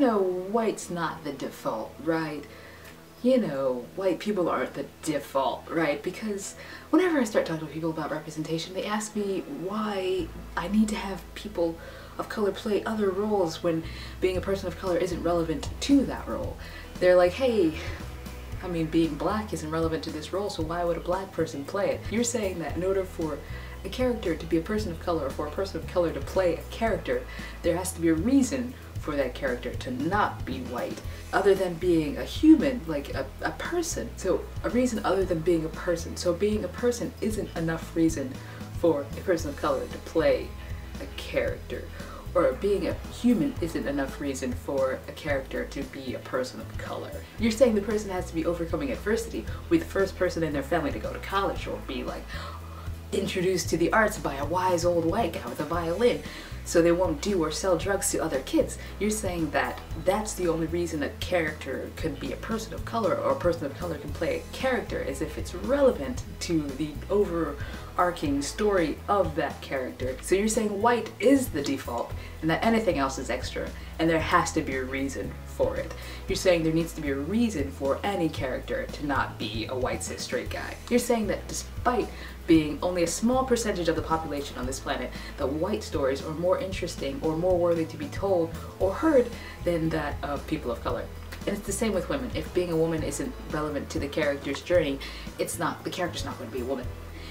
you know, white's not the default, right? You know, white people aren't the default, right? Because whenever I start talking to people about representation, they ask me why I need to have people of color play other roles when being a person of color isn't relevant to that role. They're like, hey, I mean, being black isn't relevant to this role, so why would a black person play it? You're saying that in order for a character to be a person of color, or for a person of color to play a character, there has to be a reason for that character to not be white, other than being a human, like a person. So a reason other than being a person. So being a person isn't enough reason for a person of color to play a character. Or being a human isn't enough reason for a character to be a person of color. You're saying the person has to be overcoming adversity, with the first person in their family to go to college, or be like introduced to the arts by a wise old white guy with a violin, so they won't do or sell drugs to other kids. You're saying that that's the only reason a character can be a person of color, or a person of color can play a character, as if it's relevant to the overarching story of that character. So you're saying white is the default and that anything else is extra, and there has to be a reason for it. You're saying there needs to be a reason for any character to not be a white cis straight guy. You're saying that despite being only a small percentage of the population on this planet, that white stories are more interesting or more worthy to be told or heard than that of people of color. And it's the same with women. If being a woman isn't relevant to the character's journey, the character's not going to be a woman.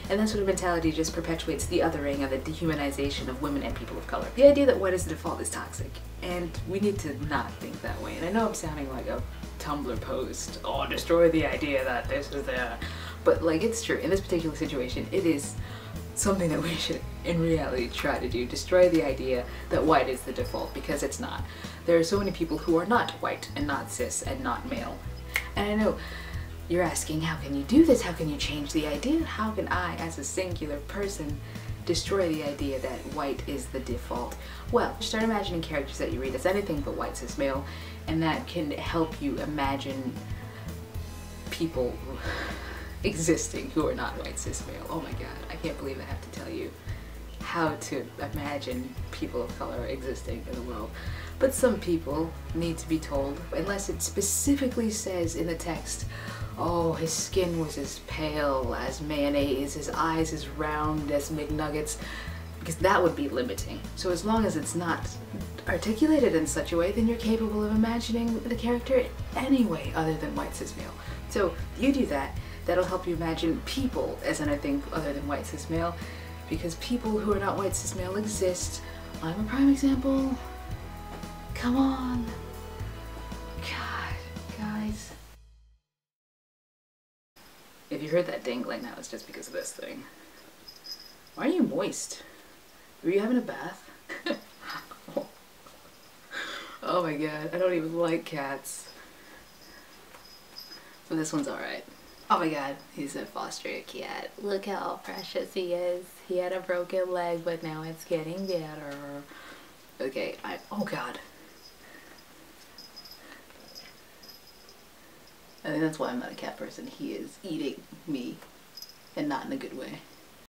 And that sort of mentality just perpetuates the othering and the dehumanization of women and people of color. The idea that white is the default is toxic, and we need to not think that way. And I know I'm sounding like a Tumblr post, oh, destroy the idea that this is the... But like, it's true. In this particular situation, it is something that we should in reality try to do. Destroy the idea that white is the default, because it's not. There are so many people who are not white and not cis and not male. And I know you're asking, how can you do this? How can you change the idea? How can I, as a singular person, destroy the idea that white is the default? Well, start imagining characters that you read as anything but white cis male, and that can help you imagine people existing who are not white cis male. Oh my god, I can't believe I have to tell you how to imagine people of color existing in the world. But some people need to be told, unless it specifically says in the text, oh, his skin was as pale as mayonnaise, his eyes as round as McNuggets, because that would be limiting. So as long as it's not articulated in such a way, then you're capable of imagining the character any way other than white cis male. So you do that, that'll help you imagine people as anything other than white cis male, because people who are not white cis male exist. I'm a prime example. Come on. God, guys. If you heard that dingling, that was just because of this thing. Why are you moist? Were you having a bath? Oh my god, I don't even like cats. So this one's alright. Oh my god, he's a foster cat. Look how precious he is. He had a broken leg, but now it's getting better. Okay, oh god. I think that's why I'm not a cat person. He is eating me, and not in a good way.